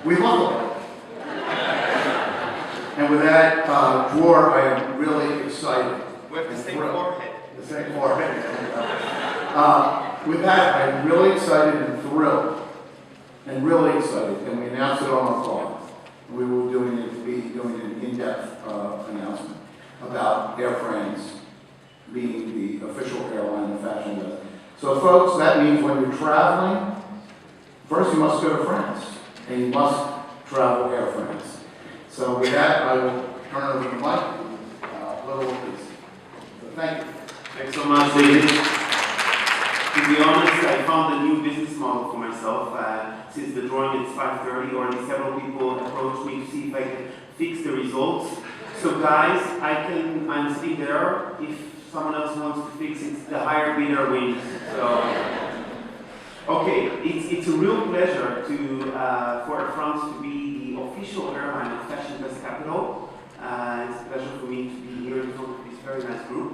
We look alike. And with that, Dwar, I am really excited. We have the same forehead. The same forehead. With that, I'm really excited and thrilled. And really excited. And we announced it on our blog. We will be doing an in-depth announcement about Air France being the official airline of FashinVest. So folks, that means when you're traveling, first you must go to France, and you must travel Air France. So with that, I will turn it over to Mike. Little piece. So thank you. Thanks so much, David. To be honest, I found a new business model for myself. Since the drawing is 5:30, already several people approached me to see if I can fix the results. So guys, I'm sitting there. If someone else wants to fix it, the higher bidder wins. So, okay, it's a real pleasure for Air France to be the official airline of FashinVest Capital. It's a pleasure for me to be here in front of this very nice group.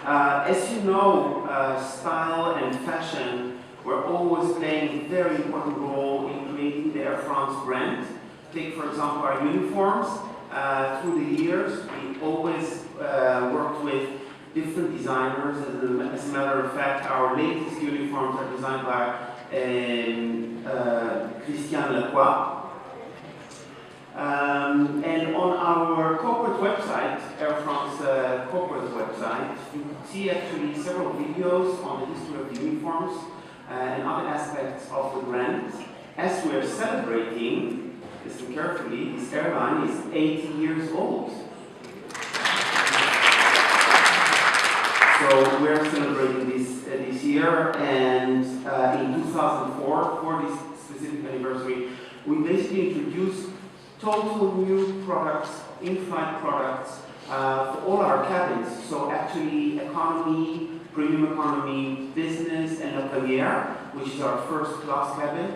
As you know, style and fashion were always playing a very important role in creating the Air France brand. Take, for example, our uniforms. Through the years, we always worked with different designers. As a matter of fact, our latest uniforms are designed by Christian Lacroix. And on our corporate website, Air France corporate website, you can see actually several videos on the history of the uniforms and other aspects of the brand. As we are celebrating, listen carefully, this airline is 80 years old. So we're celebrating this year, and in 2004, for this specific anniversary, we basically introduced total new products, in-flight products, for all our cabins. So actually economy, premium economy, business, and La Première, which is our first class cabin.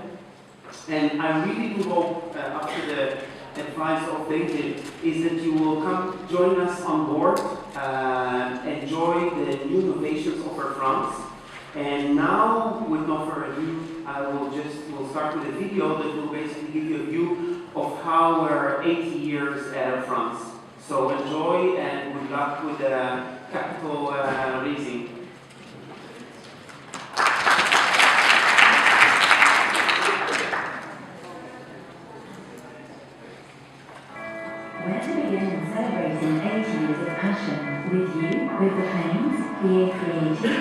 And I really do hope, after the advice of David, is that you will come join us on board, enjoy the new innovations of Air France. And now, with no further ado, we'll start with a video that will basically give you a view of how we're 80 years at Air France. So enjoy, and good luck with the capital raising. Where to begin celebrating 80 years of passion? With you, with the planes, the A380,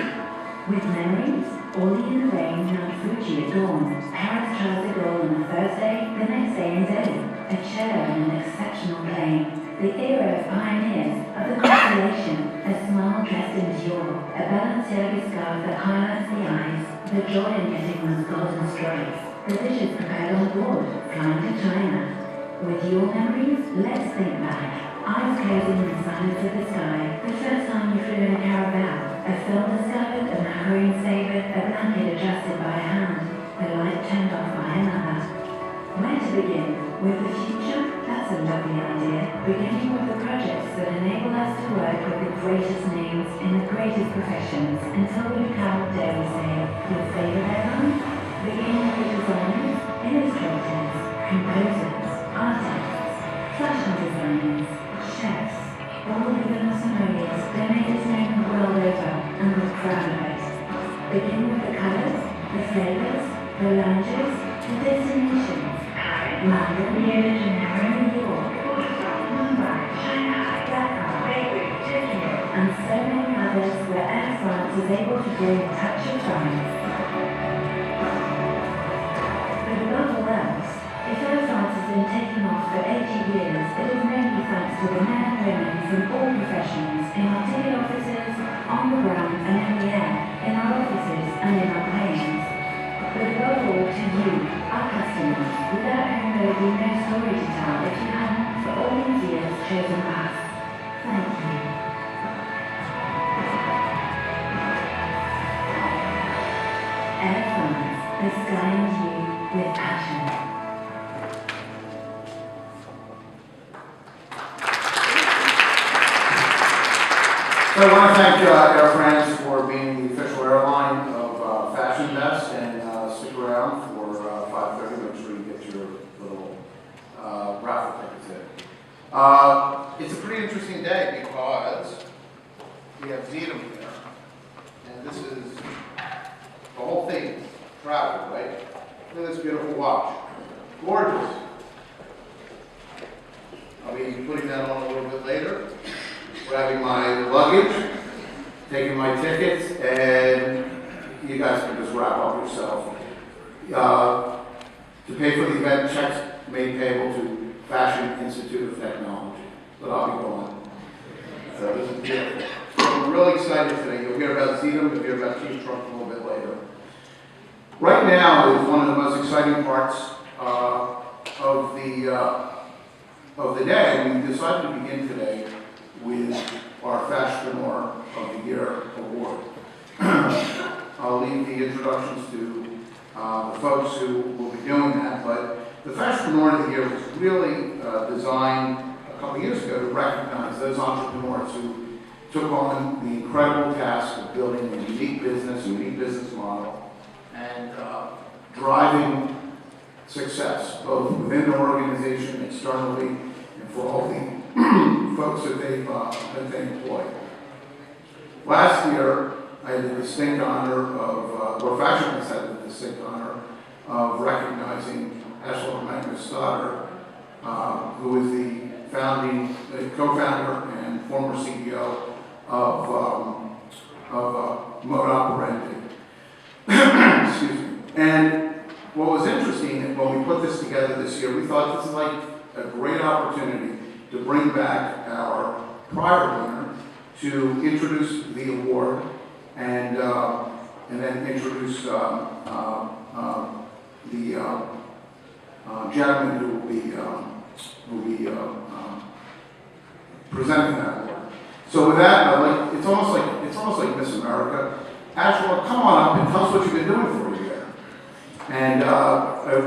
with memories, all in the rain, Mount Fuji at dawn, Paris Charles de Gaulle on a Thursday, the next day in Delhi, a cello and an exceptional plane, the era of pioneers, of the constellation, a smile dressed in Dior, a Balenciaga scarf that highlights the eyes, the joy in getting those golden stripes, the dishes prepared on board, flying to China. With your memories, let's think back. Eyes closing in the silence of the sky, the first time you flew in a caravan, a film discovered, a macaroon savored, a blanket adjusted by a hand, the light turned off by another. Where to begin? With the future? That's a lovely idea. Beginning with the projects that enable us to work with the greatest names in the greatest professions until we become, dare we say, your favorite airline? Beginning with the designers, illustrators, composers, artists, fashion designers, chefs, all of the sommeliers that made us known the world over and we're proud of it. Begin with the colors, the flavors, the lounges, the destinations. London, Rio de Janeiro, New York, Mumbai, Shanghai, Dakar, Beirut, Tokyo, and so many others where Air France is able to bring a touch of pride. But above all else, if Air France has been taking off for 80 years, it is mainly thanks to the men and women from all professions, in our daily offices, on the ground and in the air, in our offices and in our planes. But above all, to you, our customers, without whom there would be no story to tell if you hadn't, for all these years, chosen us. Thank you. Air France, the sky and you with passion. So I want to thank Air France for being the official airline of FashinVest, and stick around for 5:30. Make sure you get your little It's a pretty interesting day because we have Zetam here, and this is the whole thing, travel, right? Look at this beautiful watch, gorgeous. I'll be putting that on a little bit later, grabbing my luggage, taking my tickets, and you guys can just wrap up yourself. To pay for the event, checks made payable to Fashion Institute of Technology, but I'll be going. So this is beautiful. So we're really excited today. You'll hear about Zetam, you'll hear about Chief Trump a little bit later. Right now is one of the most exciting parts of the day. We decided to begin today with our Fashionpreneur of the Year award. I'll leave the introductions to the folks who will be doing that, but the Fashionpreneur of the Year was really designed a couple years ago to recognize those entrepreneurs who took on the incredible task of building a unique business model, and driving success, both within the organization, externally, and for all the folks that they employ. Last year, I had the distinct honor of, or FashinVest had the distinct honor of recognizing Ashla Magnus Stoddard, who is the co-founder and former CEO of Mode Operandi. Excuse me. And what was interesting, when we put this together this year, we thought this is like a great opportunity to bring back our prior winner, to introduce the award, and then introduce the gentleman who will be presenting that award. So with that, it's almost like Miss America. Ashla, come on up and tell us what you've been doing for a year. And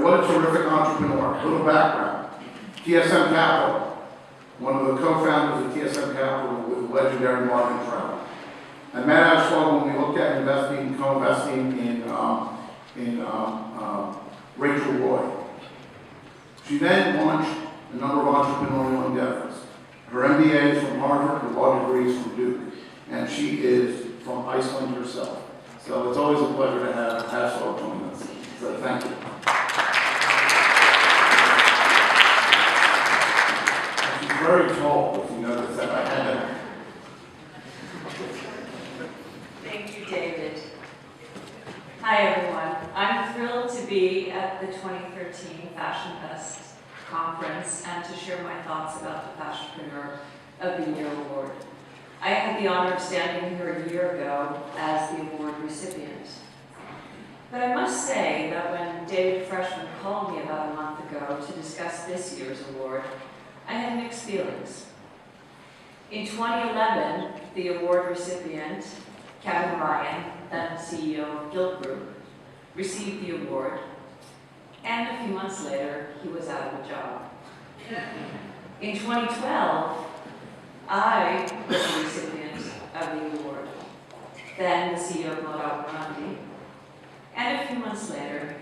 what a terrific entrepreneur. A little background. TSM Capital, one of the co-founders of TSM Capital with legendary Marvin Trout. I met Ashla when we looked at co-investing in Rachel Roy. She then launched a number of entrepreneurial endeavors. Her MBA is from Harvard, her law degree is from Duke, and she is from Iceland herself. So it's always a pleasure to have Ashla join us. So thank you. She's very tall, if you notice that. I had that. Thank you, David. Hi, everyone. I'm thrilled to be at the 2013 FashinVest conference and to share my thoughts about the Fashionpreneur of the Year award. I had the honor of standing here a year ago as the award recipient. But I must say that when David Freshman called me about a month ago to discuss this year's award, I had mixed feelings. In 2011, the award recipient, Kevin Ryan, then CEO of Guild Group, received the award, and a few months later, he was out of a job. In 2012, I was the recipient of the award, then the CEO of Mode Operandi, and a few months later,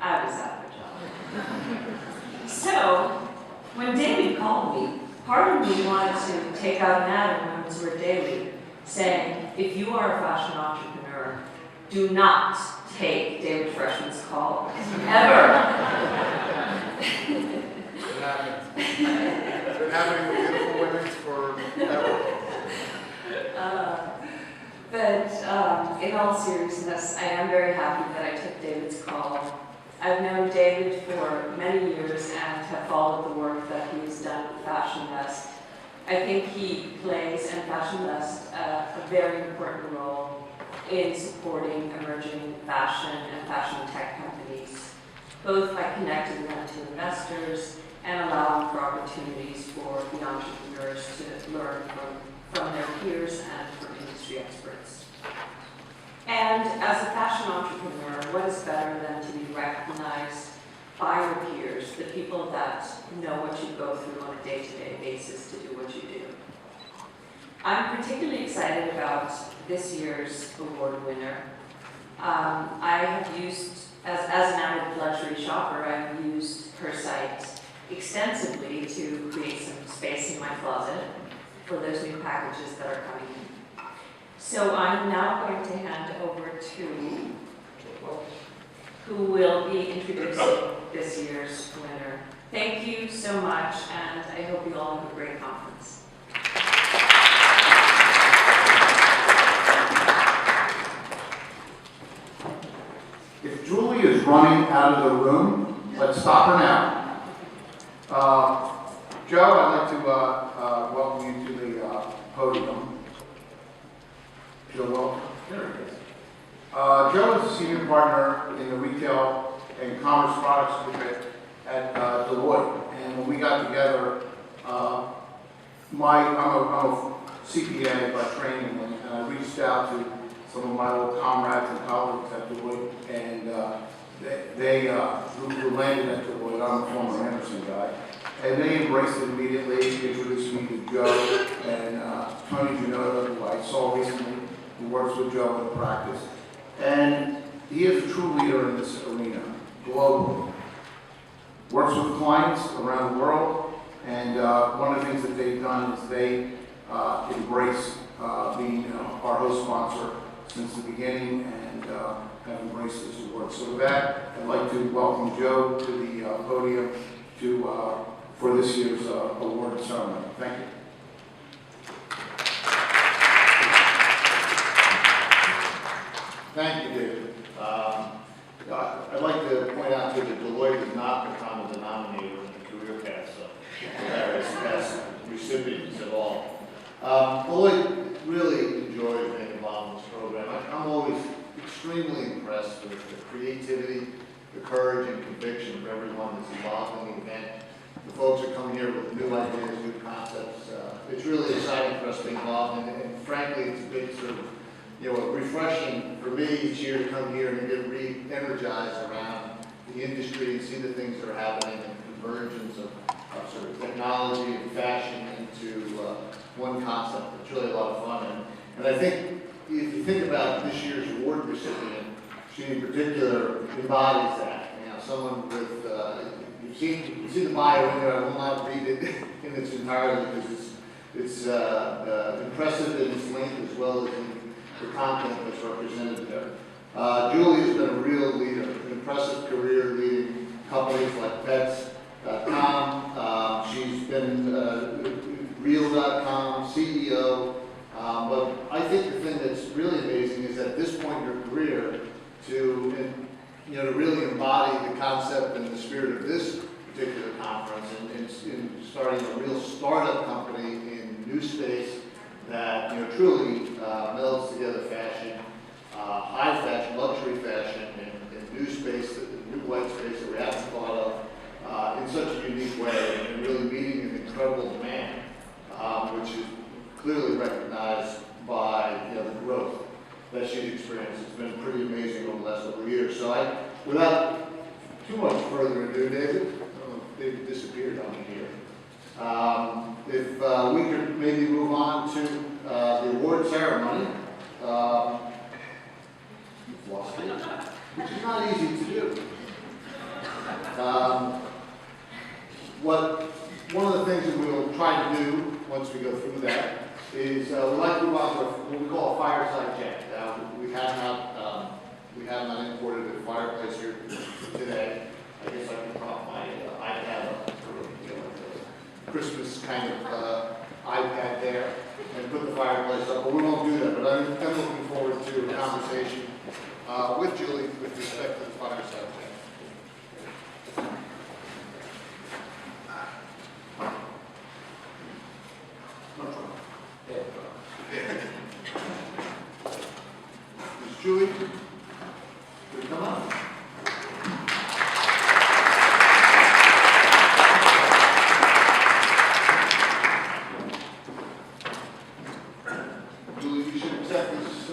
I was out of a job. So, when David called me, part of me wanted to take out an ad in Women's Wear Daily saying, if you are a fashion entrepreneur, do not take David Freshman's call, ever. It happens. It's been happening with beautiful women forever. But in all seriousness, I am very happy that I took David's call. I've known David for many years and have followed the work that he has done with FashinVest. I think he plays, and FashinVest, a very important role in supporting emerging fashion and fashion tech companies, both by connecting them to investors and allowing for opportunities for the entrepreneurs to learn from their peers and from industry experts. And as a fashion entrepreneur, what is better than to be recognized by your peers, the people that know what you go through on a day-to-day basis to do what you do. I'm particularly excited about this year's award winner. I have used, as an avid luxury shopper, I've used her site extensively to create some space my closet for those new packages that are coming in. So I'm now going to hand over to who will be introducing this year's winner. Thank you so much, and I hope you all have a great conference. If Julie is running out of the room, let's stop her now. Joe, I'd like to welcome you to the podium. Joe, welcome. There he is. Joe is a senior partner in the retail and commerce products group at Deloitte. And when we got together, I'm a CPA by training, and I reached out to some of my old comrades and colleagues at Deloitte, and who landed at Deloitte. I'm a former Anderson guy. And they embraced it immediately, introduced me to Joe and Tony Janota, who I saw recently, who works with Joe in the practice. And he is a true leader in this arena, globally. Works with clients around the world, and one of the things that they've done is they embrace being our host sponsor since the beginning, and have embraced this award. So with that, I'd like to welcome Joe to the podium for this year's award ceremony. Thank you. Thank you, David. I'd like to point out too that Deloitte has not become a denominator in the career path as recipients at all. Deloitte really enjoys being involved in this program. I'm always extremely impressed with the creativity, the courage, and conviction of everyone that's involved in the event. The folks are coming here with new ideas, new concepts. It's really exciting for us to be involved in, and frankly, it's a big sort of refreshing for me each year to come here and get re-energized around the industry and see the things that are happening and convergence of sort of technology and fashion into one concept. It's really a lot of fun. And I think if you think about this year's award recipient, she in particular embodies that. Someone with, you've seen the bio in there. I will not read it in its entirety because it's impressive in its length as well as in the content that's represented there. Julie has been a real leader, an impressive career leading companies like Pets.com. She's been Real.com CEO. But I think the thing that's really amazing is at this point in her career to really embody the concept and the spirit of this particular conference and starting a real startup company in new space that truly melds together fashion, high fashion, luxury fashion, and new space, new white space that we haven't thought of in such a unique way, and really meeting an incredible demand, which is clearly recognized by the growth that she's experienced. It's been pretty amazing over the last couple of years. So without too much further ado, David, they've disappeared on me here. If we could maybe move on to the award ceremony. You've lost it, which is not easy to do. One of the things that we'll try to do once we go through that is we'd like to move on to what we call a fireside chat. We have not imported a fireplace here today. I guess I can prop my iPad up for Christmas kind of iPad there and put the fireplace up, but we won't do that. But I'm looking forward to a conversation with Julie with respect to the fireside chat. Ms. Julie, could you come on? Julie, you should accept this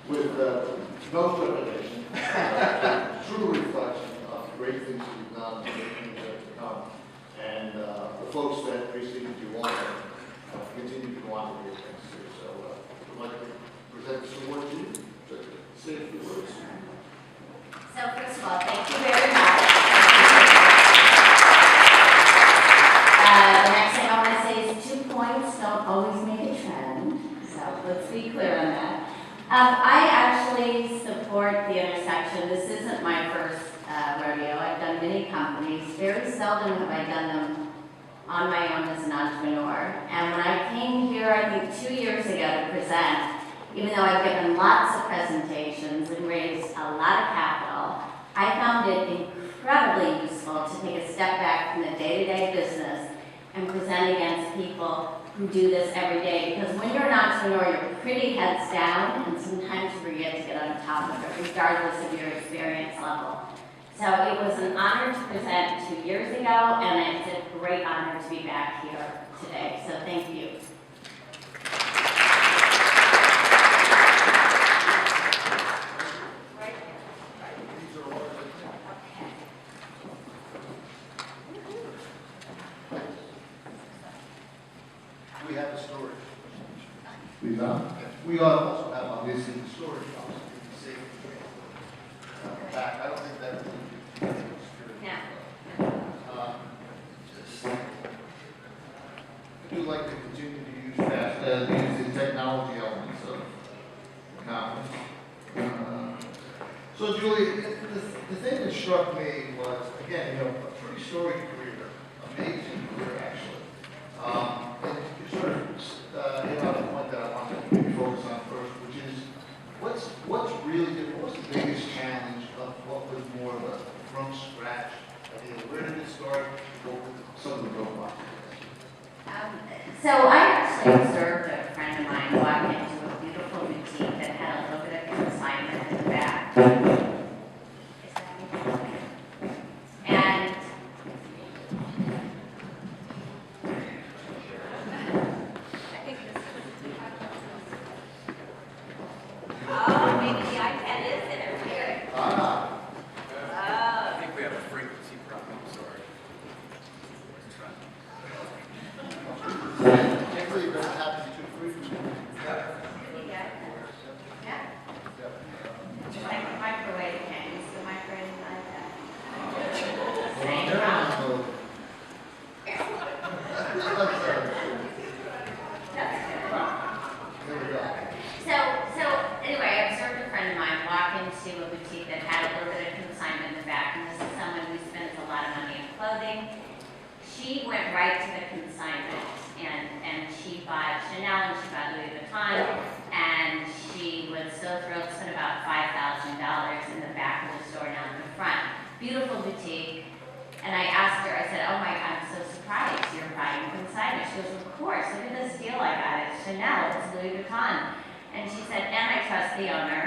with no trepidation. True reflection of great things that you've done and great things that are to come. And the folks that preceded you all continue to go on to great things too. So I'd like to present this award to you. Say a few words. So first of all, thank you very much. The next thing I want to say is to let's be clear on that. I actually support the intersection. This isn't my first rodeo. I've done many companies. Very seldom have I done them on my own as an entrepreneur. And when I came here, I think 2 years ago to present, even though I've given lots of presentations and raised a lot of capital, I found it incredibly useful to take a step back from the day-to-day business and present against people who do this every day. Because when you're an entrepreneur, you're pretty heads down, and sometimes you forget to get on top of it, regardless of your experience level. So it was an honor to present 2 years ago, and it's a great honor to be back here today. So thank you. We have a storage. We done? We also have obviously the storage house. You can see back. I don't think that really I do like to continue to use use the technology elements of the conference. So Julie, the thing that struck me was, again, a pretty storied career, amazing career actually. And you sort of hit on the point that I wanted to maybe focus on first, which is what's really different? What's the biggest challenge of what was more of a from scratch idea? Where did it start? What were some of the roadblocks? So I actually observed a friend of mine walk into a beautiful boutique that had a little bit of consignment in the back. And oh, maybe the iPad is in here. I think we have a frequency problem, sorry. Can't believe that happened too frequently. Yeah. Just like the microwave can, use the microwave like that. Same problem. That's good. There we go. So anyway, I observed a friend of mine walk into a boutique that had a little bit of consignment in the back, and this is someone who spends a lot of money on clothing. She went right to the consignment, and she bought Chanel and she bought Louis Vuitton, and she was so thrilled to spend about $5,000 in the back of the store, not in the front. Beautiful boutique. And I asked her, I said, oh my, I'm so surprised you're buying consignment. She goes, of course, look at this deal I got. It's Chanel, it's Louis Vuitton. And she said, and I trust the owner.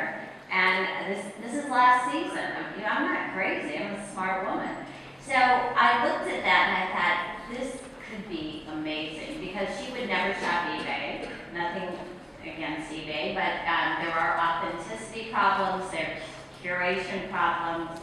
And this is last season. I'm not crazy, I'm a smart woman. So I looked at that and I thought, this could be amazing, because she would never shop eBay. Nothing against eBay, but there are authenticity problems, there are curation problems,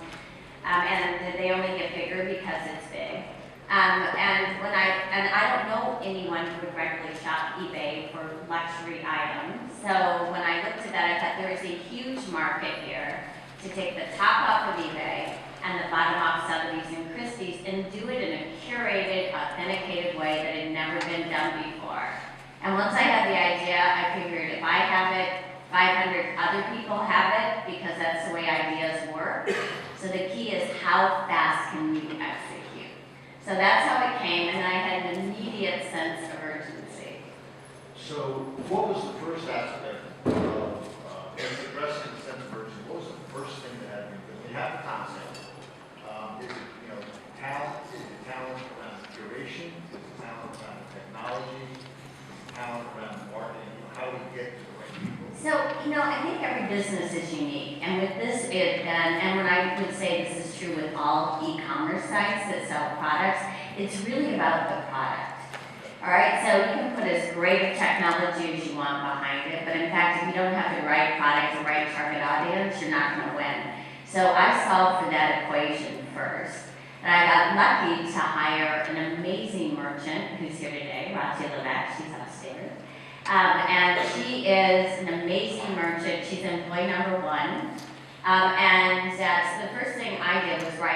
and they only get bigger because it's big. And I don't know anyone who would regularly shop eBay for luxury items. So when I looked at that, I thought there is a huge market here to take the top off of eBay and the bottom off Sotheby's and Christie's and do it in a curated, authenticated way that had never been done before. And once I had the idea, I figured if I have it, 500 other people have it, because that's the way ideas work. So the key is, how fast can you execute? So that's how it came, and I had an immediate sense of urgency. So what was the first aspect of addressing the sense of urgency? What was the first thing that happened? Because we have the concept. Is it, talent? Is it talent around curation? Is it talent around technology? Is it talent around marketing? How do we get to the right people? So, I think every business is unique, and with this, and when I would say this is true with all e-commerce sites that sell products, it's really about the product. All right, so you can put as great a technology as you want behind it, but in fact, if you don't have the right product, the right target audience, you're not going to win. So I solved for that equation first. And I got lucky to hire an amazing merchant who's here today, Ratia Levesque, she's upstairs. And she is an amazing merchant. She's employee number 1. So the first thing I did was write